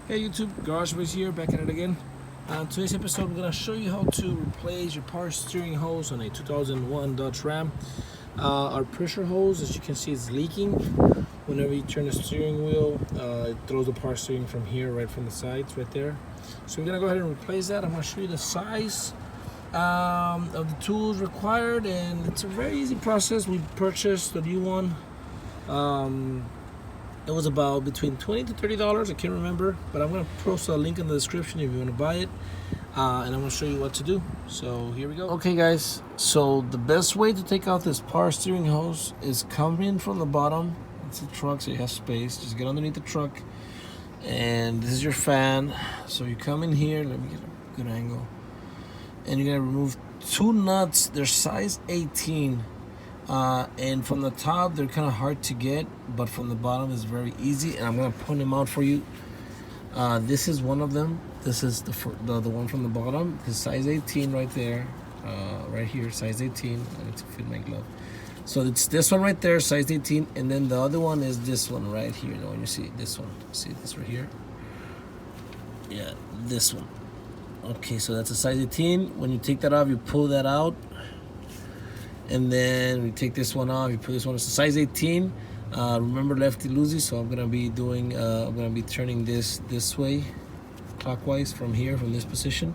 Hey YouTube, GarageBoys here, back at it again. Today's episode, I'm going to show you how to replace your power steering hose on a 2001 Dodge Ram. Our pressure hose, as you can see, is leaking. Whenever you turn the steering wheel, it throws the power steering from here, right from the sides, right there. So we're going to go ahead and replace that. I'm going to show you the size of the tools required, and it's a very easy process. We purchased the new one. It was about between $20 to $30. I can't remember, but I'm gonna post a link in the description if you want to buy it, and I'm gonna show you what to do. So here we go. Okay, guys. So the best way to take out this power steering hose is come in from the bottom. It's a truck, so you have space. Just get underneath the truck, and this is your fan. So you come in here. Let me get a good angle, and you're gonna remove two nuts. They're size 18. And from the top they're kind of hard to get, but from the bottom is very easy, and I'm gonna point them out for you. This is one of them. This is the one from the bottom. This is size 18 right there, right here, size 18. I need to fit my glove. So it's this one right there, size 18, and then the other one is this one right here. When you see this one, see this right here? Yeah, this one. Okay, so that's a size 18. When you take that off, you pull that out. And then we take this one off. You put this one. It's a size 18. Remember lefty loosey, so I'm gonna be doing. I'm gonna be turning this way, clockwise from here, from this position.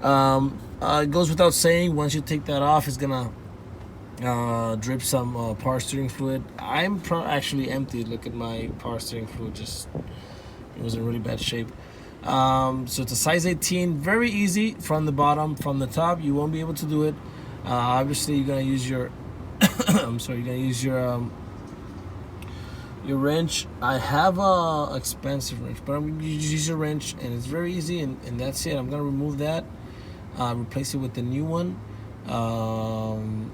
It goes without saying. Once you take that off, it's gonna drip some power steering fluid. I'm actually empty. Look at my power steering fluid. Just it was in really bad shape. So it's a size 18. Very easy from the bottom. From the top, you won't be able to do it. Obviously, you're gonna use your I'm sorry, you're gonna use your wrench. I have a expensive wrench, but I'm gonna use a wrench, and it's very easy, and that's it. I'm gonna remove that, replace it with the new one, and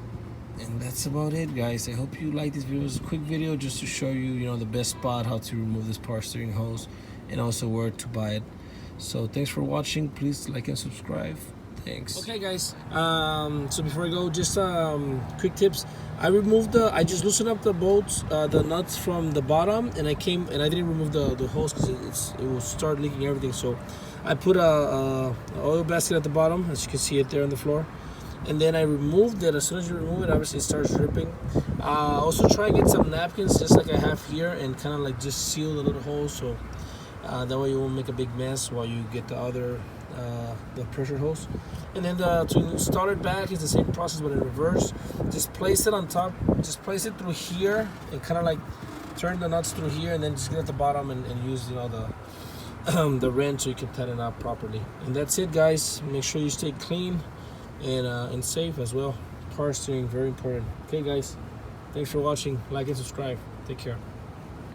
that's about it, guys. I hope you like this video. It's a quick video just to show you, the best spot how to remove this power steering hose, and also where to buy it. So thanks for watching. Please like and subscribe. Thanks. Okay, guys. So before I go, just quick tips. I just loosened up the bolts, the nuts from the bottom, and I didn't remove the hose because it will start leaking everything. So I put a oil basket at the bottom, as you can see it there on the floor, and then I removed it. As soon as you remove it, obviously it starts dripping. Also try and get some napkins, just like I have here, and kind of like just seal the little holes, so that way you won't make a big mess while you get the other. The pressure hose. And then to install it back is the same process, but in reverse. Just place it on top, just place it through here, and kind of like turn the nuts through here, and then just get at the bottom and use the wrench so you can tighten it up properly. And that's it, guys. Make sure you stay clean and safe as well. Power steering, very important. Okay, guys, thanks for watching. Like and subscribe. Take care.